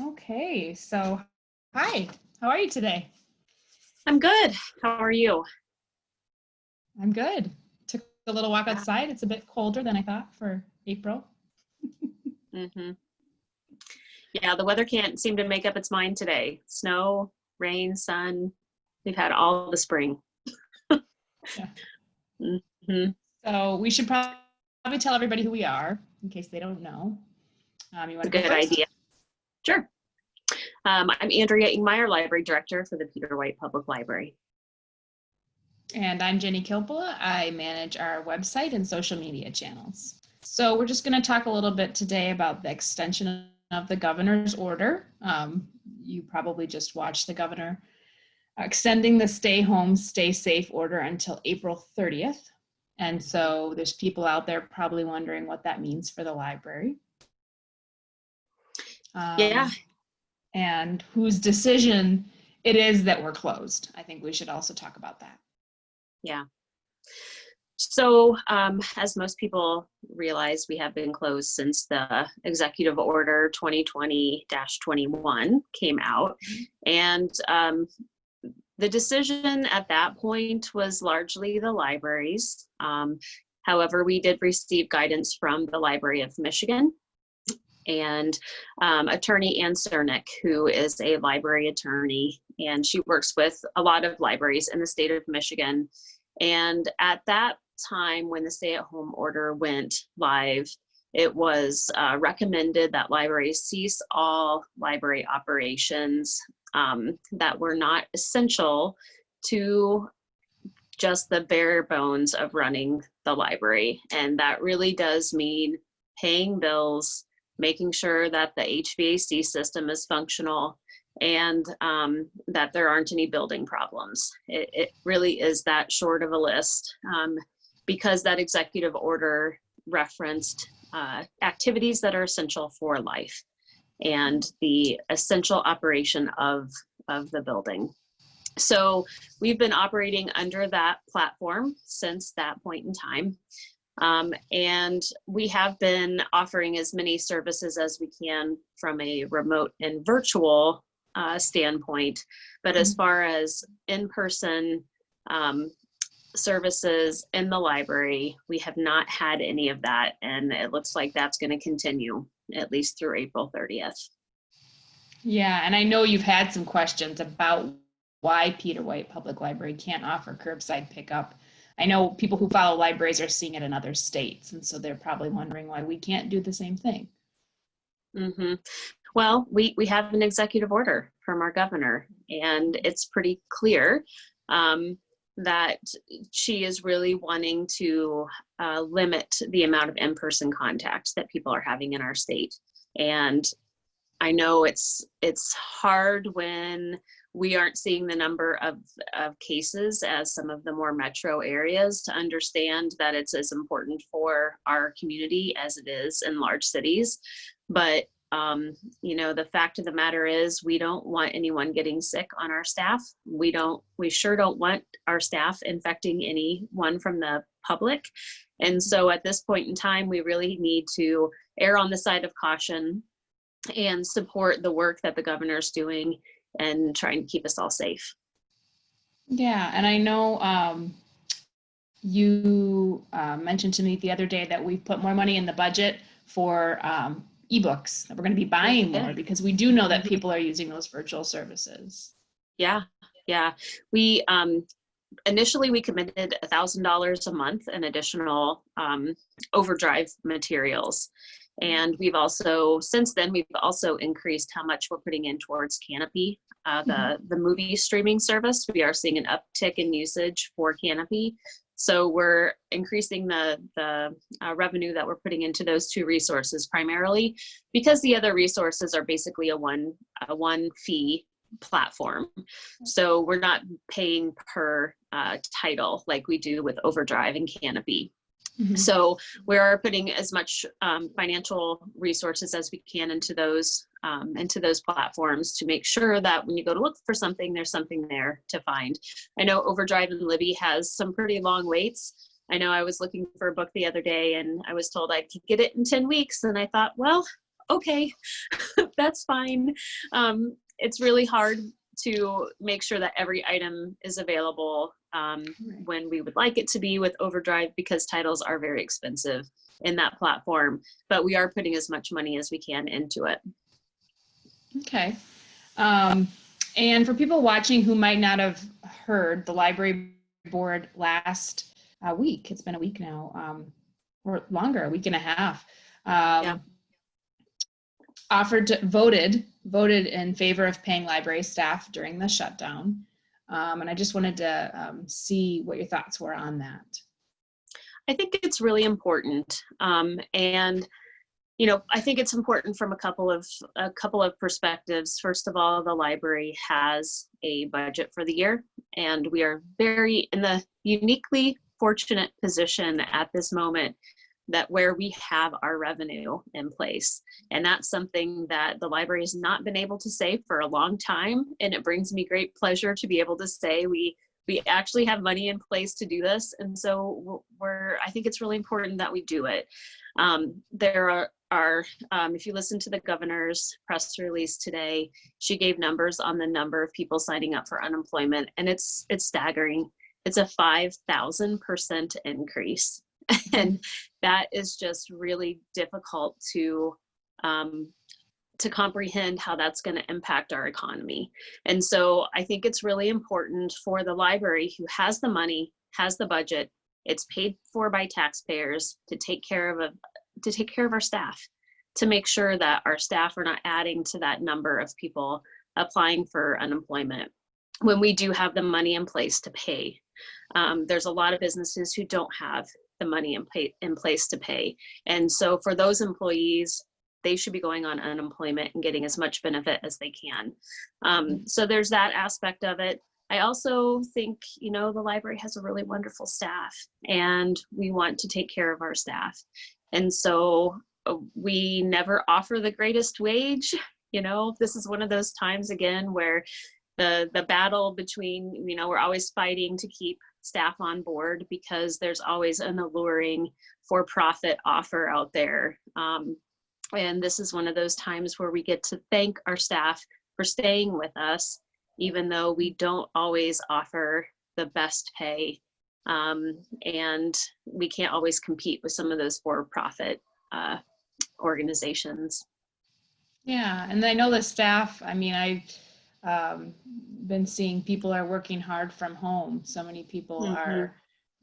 Okay, so hi, how are you today? I'm good. How are you? I'm good. Took a little walk Yeah. outside. It's a bit colder than I thought for April. hmm Yeah, the weather can't seem to make up its mind today. Snow, rain, sun. We've had all the spring. Yeah. hmm So we should probably tell everybody who we are in case they don't know. You want A to go good first? idea. Sure. I'm Andrea Ingmire, Library Director for the Peter White Public Library. And I'm Jenny Kilpula. I manage our website and social media channels. So we're just going to talk a little bit today about the extension of the governor's order. You probably just watched the governor extending the stay home, stay safe order until April 30th. And so there's people out there probably wondering what that means for the library. Yeah. And whose decision it is that we're closed. I think we should also talk about that. Yeah. So, as most people realize, we have been closed since the Executive Order 2020-21 came out. And the decision at that point was largely the libraries. However, we did receive guidance from the Library of Michigan and attorney Ann Cernick, who is a library attorney, and she works with a lot of libraries in the state of Michigan. And at that time, when the stay-at-home order went live, it was recommended that libraries cease all library operations that were not essential to just the bare bones of running the library. And that really does mean paying bills, making sure that the HVAC system is functional, and that there aren't any building problems. It really is that short of a list, because that executive order referenced activities that are essential for life and the essential operation of the building. So we've been operating under that platform since that point in time. And we have been offering as many services as we can from a remote and virtual standpoint. But as far as in-person services in the library, we have not had any of that. And it looks like that's going to continue at least through April 30th. Yeah, and I know you've had some questions about why Peter White Public Library can't offer curbside pickup. I know people who follow libraries are seeing it in other states, and so they're probably wondering why we can't do the same thing. Mm-hmm. Well, we have an executive order from our governor, and it's pretty clear that she is really wanting to limit the amount of in-person contact that people are having in our state. And I know it's hard when we aren't seeing the number of cases as some of the more metro areas to understand that it's as important for our community as it is in large cities. But you know, the fact of the matter is we don't want anyone getting sick on our staff. We sure don't want our staff infecting anyone from the public. And so at this point in time, we really need to err on the side of caution and support the work that the governor's doing and trying to keep us all safe. Yeah, and I know you mentioned to me the other day that we've put more money in the budget for ebooks, that we're going to be buying more because we do know that people are using those virtual services. Yeah. We initially we committed $1,000 a month in additional Overdrive materials. And we've also, since then, we've also increased how much we're putting in towards Canopy, the movie streaming service. We are seeing an uptick in usage for Canopy. So we're increasing the revenue that we're putting into those two resources primarily because the other resources are basically a one fee platform. So we're not paying per title like we do with Overdrive and Canopy. So we are putting as much financial resources as we can into those platforms to make sure that when you go to look for something, there's something there to find. I know Overdrive and Libby has some pretty long waits. I know I was looking for a book the other day and I was told I could get it in 10 weeks. And I thought, well, okay, that's fine. It's really hard to make sure that every item is available when we would like it to be with Overdrive, because titles are very expensive in that platform, but we are putting as much money as we can into it. Okay. And for people watching who might not have heard, the library board last week, it's been a week now, or longer, a week and a half, voted in favor of paying library staff during the shutdown. And I just wanted to see what your thoughts were on that. I think it's really important. And you know, I think it's important from a couple of perspectives. First of all, the library has a budget for the year, and we are very in the uniquely fortunate position at this moment that where we have our revenue in place. And that's something that the library has not been able to say for a long time. And it brings me great pleasure to be able to say we actually have money in place to do this. And so I think it's really important that we do it. There are if you listen to the governor's press release today, she gave numbers on the number of people signing up for unemployment, and it's staggering. It's a 5,000% increase. And that is just really difficult to comprehend how that's going to impact our economy. And so I think it's really important for the library, who has the money, has the budget, it's paid for by taxpayers, to take care of our staff, to make sure that our staff are not adding to that number of people applying for unemployment when we do have the money in place to pay. There's a lot of businesses who don't have the money in place to pay. And so for those employees, they should be going on unemployment and getting as much benefit as they can. So there's that aspect of it. I also think, you know, the library has a really wonderful staff, and we want to take care of our staff. And so we never offer the greatest wage. You know, this is one of those times again where the battle between, you know, we're always fighting to keep staff on board, because there's always an alluring for-profit offer out there. And this is one of those times where we get to thank our staff for staying with us, even though we don't always offer the best pay. And we can't always compete with some of those for-profit organizations. Yeah, and I know the staff, I mean, I've been seeing people are working hard from home. So many people are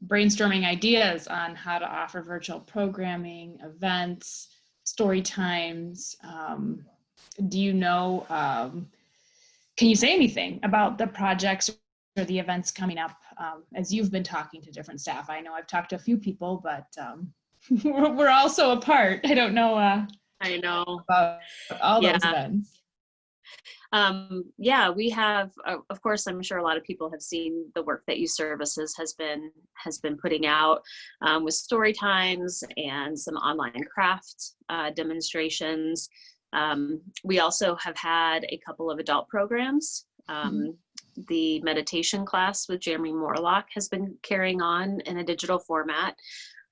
brainstorming ideas on how to offer virtual programming, events, story times. Do you know, can you say anything about the projects or the events coming up as you've been talking to different staff? I know I've talked to a few people, but we're also apart. I don't know. I know about all those events. Yeah, we have, of course, I'm sure a lot of people have seen the work that Youth Services has been putting out with story times and some online craft demonstrations. We also have had a couple of adult programs. The meditation class with Jeremy Morlock has been carrying on in a digital format.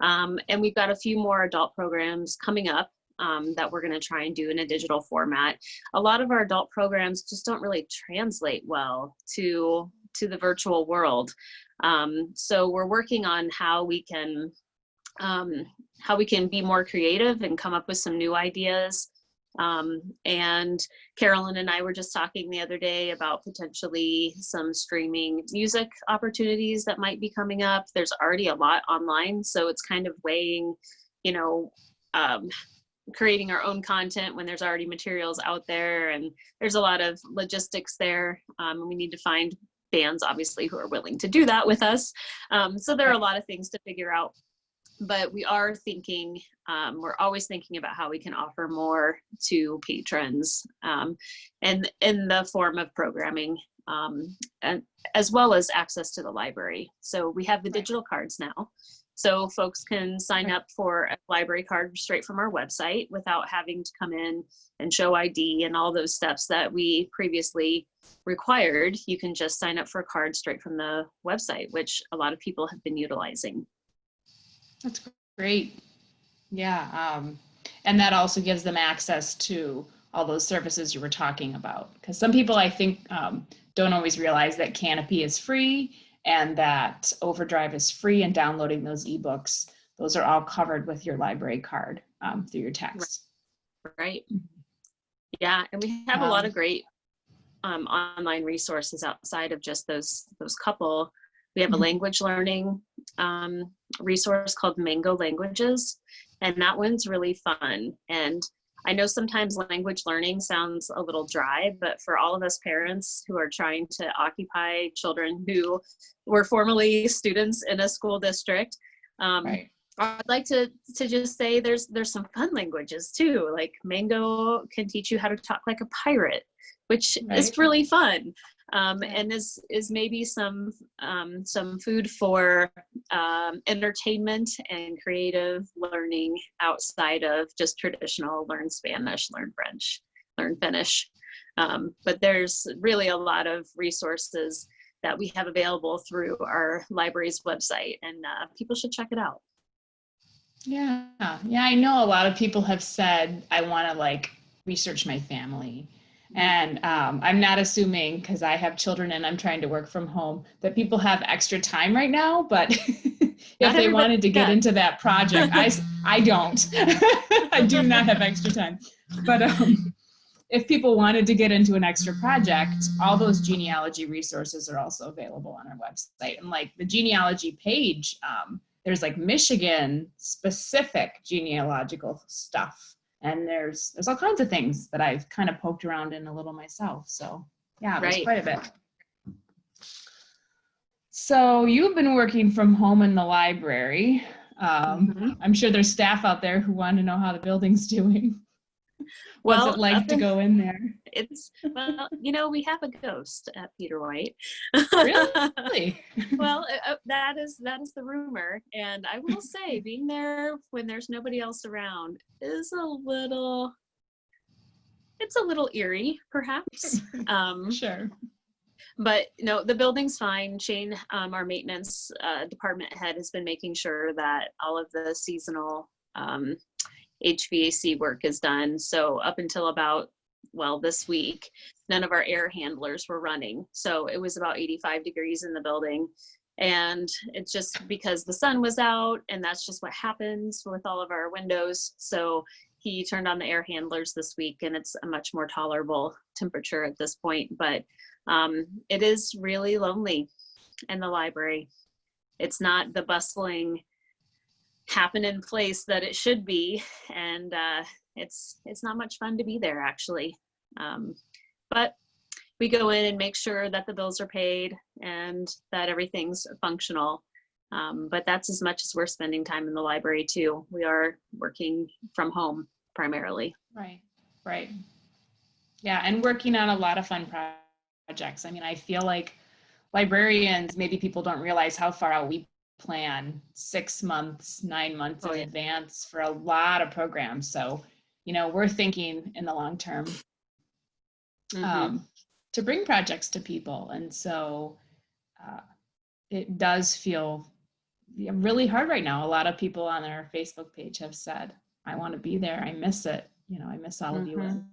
And we've got a few more adult programs coming up that we're going to try and do in a digital format. A lot of our adult programs just don't really translate well to the virtual world. So we're working on how we can be more creative and come up with some new ideas. And Carolyn and I were just talking the other day about potentially some streaming music opportunities that might be coming up. There's already a lot online, so it's kind of weighing, you know, creating our own content when there's already materials out there, and there's a lot of logistics there. We need to find bands, obviously, who are willing to do that with us. So there are a lot of things to figure out, but we are thinking, we're always thinking about how we can offer more to patrons, and in the form of programming, and as well as access to the library. So we have the digital cards now. So folks can sign up for a library card straight from our website without having to come in and show ID and all those steps that we previously required. You can just sign up for a card straight from the website, which a lot of people have been utilizing. That's great. Yeah. And that also gives them access to all those services you were talking about. Because some people, I think, don't always realize that Canopy is free and that Overdrive is free, and downloading those ebooks, those are all covered with your library card through your tax. Right. Yeah, and we have a lot of great online resources outside of just those couple. We have a language learning resource called Mango Languages, and that one's really fun. And I know sometimes language learning sounds a little dry, but for all of us parents who are trying to occupy children who were formerly students in a school district, Right. I'd like to just say there's some fun languages too. Like Mango can teach you how to talk like a pirate, which is really fun, and is maybe some food for entertainment and creative learning outside of just traditional learn Spanish, learn French, learn Finnish. But there's really a lot of resources that we have available through our library's website, and people should check it out. Yeah, I know a lot of people have said, I want to like research my family. And I'm not assuming, because I have children and I'm trying to work from home, that people have extra time right now, but if they wanted to get into that project, I don't. I do not have extra time. But if people wanted to get into an extra project, all those genealogy resources are also available on our website. And like the genealogy page, there's like Michigan specific genealogical stuff. And there's all kinds of things that I've kind of poked around in a little myself. So yeah, there's quite a bit. So you've been working from home in the library. I'm sure there's staff out there who want to know how the building's doing. What's it like to go in there? Well, we have a ghost at Peter White. Really? Well, that is the rumor. And I will say, being there when there's nobody else around is it's a little eerie, perhaps. Sure. But no, the building's fine. Shane, our maintenance department head, has been making sure that all of the seasonal HVAC work is done. So up until about, this week, none of our air handlers were running. So it was about 85 degrees in the building. And it's just because the sun was out, and that's just what happens with all of our windows. So he turned on the air handlers this week, and it's a much more tolerable temperature at this point. But it is really lonely in the library. It's not the bustling happening place that it should be, and it's not much fun to be there, actually. But we go in and make sure that the bills are paid and that everything's functional. But that's as much as we're spending time in the library too. We are working from home primarily. Right. Yeah, and working on a lot of fun projects. I mean, I feel like librarians, maybe people don't realize how far out we plan 6 months, 9 months in advance for a lot of programs. So, we're thinking in the long term to bring projects to people. And so it does feel really hard right now. A lot of people on our Facebook page have said, I want to be there. I miss it. I miss all of you. And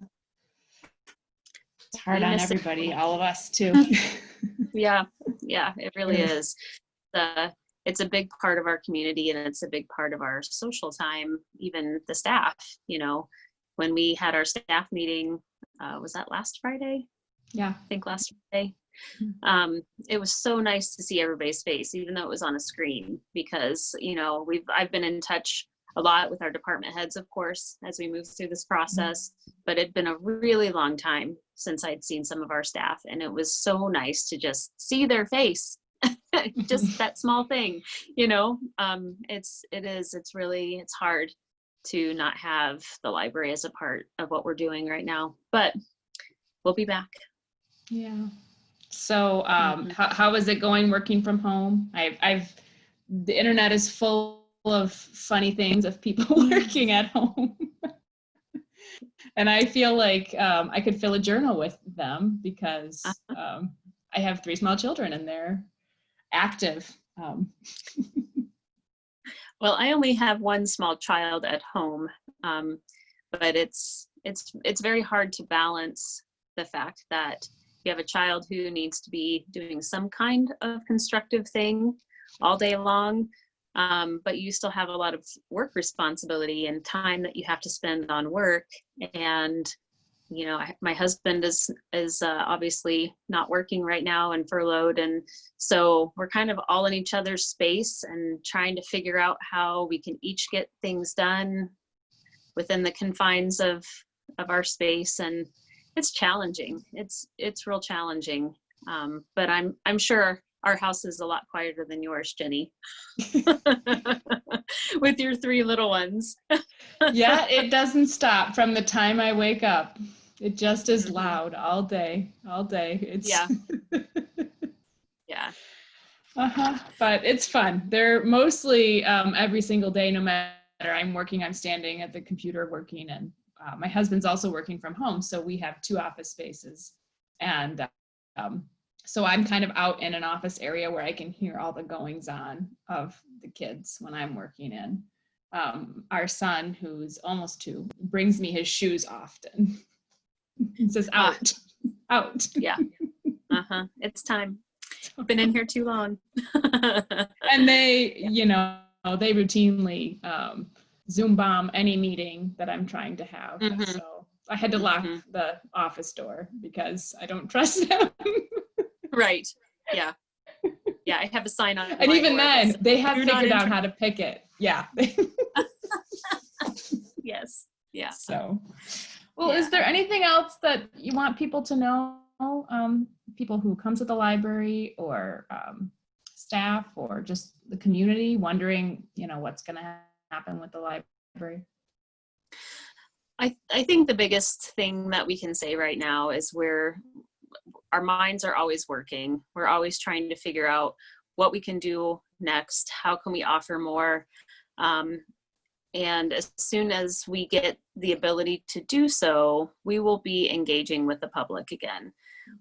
it's hard on everybody, all of us too. Yeah, it really is. It's a big part of our community, and it's a big part of our social time, even the staff. When we had our staff meeting, was that last Friday? Yeah. I think last Friday. It was so nice to see everybody's face, even though it was on a screen, because, I've been in touch a lot with our department heads, of course, as we move through this process, but it'd been a really long time since I'd seen some of our staff, and it was so nice to just see their face. Just that small thing, it's hard to not have the library as a part of what we're doing right now, but we'll be back. Yeah. So how is it going working from home? The internet is full of funny things of people working at home. And I feel like I could fill a journal with them because I have 3 small children and they're active. Well, I only have one small child at home, but it's very hard to balance the fact that you have a child who needs to be doing some kind of constructive thing all day long, but you still have a lot of work responsibility and time that you have to spend on work. And you know, my husband is obviously not working right now and furloughed, and so we're kind of all in each other's space and trying to figure out how we can each get things done within the confines of our space. And it's challenging. It's real challenging. But I'm sure our house is a lot quieter than yours, Jenny, with your 3 little ones. Yeah, it doesn't stop from the time I wake up. It just is loud all day. It's Yeah. Yeah. But it's fun. They're mostly every single day, no matter I'm working, I'm standing at the computer working, and my husband's also working from home. So we have 2 office spaces. And so I'm kind of out in an office area where I can hear all the goings on of the kids when I'm working in. Our son, who's almost 2, brings me his shoes often. He says, out. Yeah. It's time. I've been in here too long. And they, you know, they routinely Zoom bomb any meeting that I'm trying to have. So I had to lock the office door because I don't trust them. Right. Yeah. Yeah. I have a sign on it. And even then, they have figured out how to pick it. Yeah. Yes. Yeah. So, well, is there anything else that you want people to know? People who come to the library, or staff, or just the community wondering, you know, what's going to happen with the library? I think the biggest thing that we can say right now is our minds are always working. We're always trying to figure out what we can do next. How can we offer more? And as soon as we get the ability to do so, we will be engaging with the public again.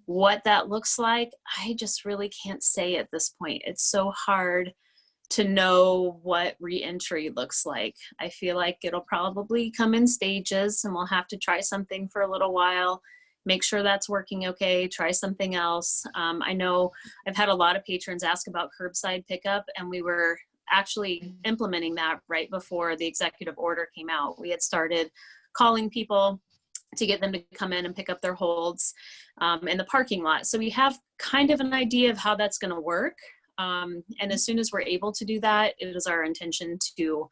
What that looks like, I just really can't say at this point. It's so hard to know what re-entry looks like. I feel like it'll probably come in stages, and we'll have to try something for a little while, make sure that's working okay, try something else. I know I've had a lot of patrons ask about curbside pickup, and we were actually implementing that right before the executive order came out. We had started calling people to get them to come in and pick up their holds in the parking lot. So we have kind of an idea of how that's going to work. And as soon as we're able to do that, it is our intention to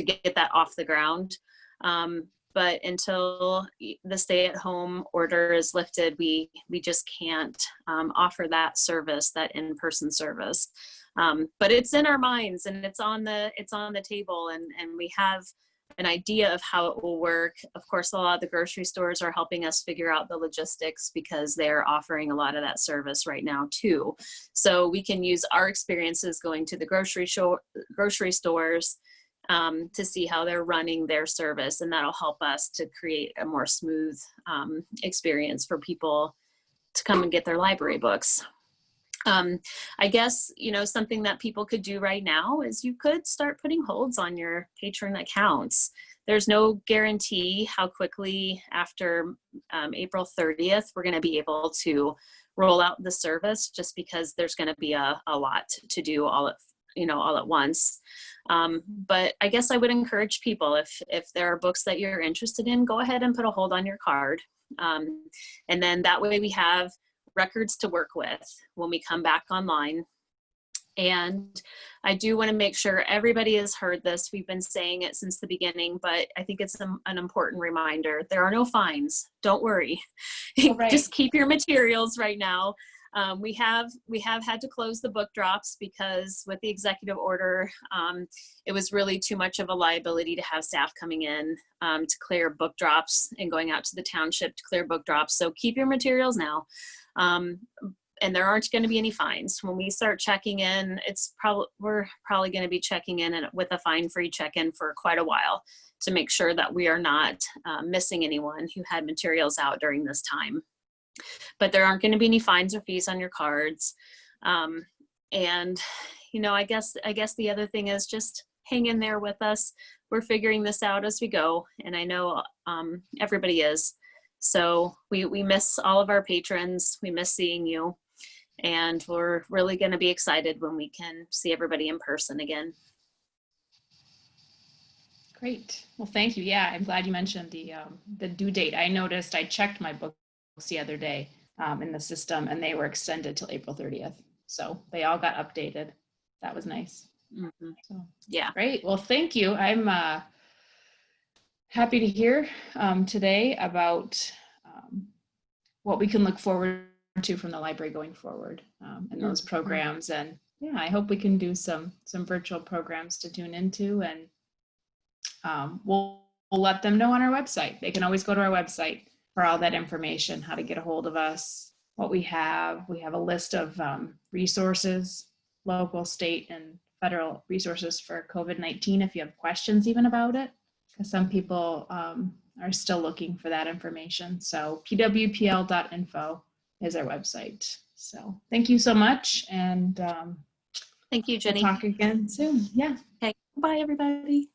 get that off the ground. But until the stay-at-home order is lifted, we just can't offer that service, that in-person service. But it's in our minds, and it's on the table, and we have an idea of how it will work. Of course, a lot of the grocery stores are helping us figure out the logistics because they're offering a lot of that service right now too. So we can use our experiences going to the grocery stores to see how they're running their service, and that'll help us to create a more smooth experience for people to come and get their library books. I guess, you know, something that people could do right now is you could start putting holds on your patron accounts. There's no guarantee how quickly after April 30th we're going to be able to roll out the service, just because there's going to be a lot to do all at once. But I guess I would encourage people, if there are books that you're interested in, go ahead and put a hold on your card. And then that way we have records to work with when we come back online. And I do want to make sure everybody has heard this. We've been saying it since the beginning, but I think it's an important reminder. There are no fines. Don't worry. Right. Just keep your materials right now. We have had to close the book drops because with the executive order, it was really too much of a liability to have staff coming in to clear book drops and going out to the township to clear book drops. So keep your materials now. And there aren't going to be any fines. When we start checking in, we're probably going to be checking in with a fine-free check-in for quite a while to make sure that we are not missing anyone who had materials out during this time. But there aren't going to be any fines or fees on your cards. And, you know, I guess the other thing is just hang in there with us. we're figuring this out as we go, and I know everybody is. So we miss all of our patrons. We miss seeing you, and we're really going to be excited when we can see everybody in person again. Great. Well, thank you. Yeah, I'm glad you mentioned the due date. I noticed, I checked my books the other day in the system, and they were extended till April 30th. So they all got updated. That was nice. Mm-hmm. So, yeah. Great. Well, thank you. I'm happy to hear today about what we can look forward to from the library going forward and those programs. And yeah, I hope we can do some virtual programs to tune into, and we'll let them know on our website. They can always go to our website for all that information, how to get a hold of us, what we have. We have a list of resources, local, state, and federal resources for COVID-19 if you have questions even about it, because some people are still looking for that information. So pwpl.info is our website. So thank you so much. And thank you, Jenny. We'll talk again soon. Yeah. Okay. Bye, everybody.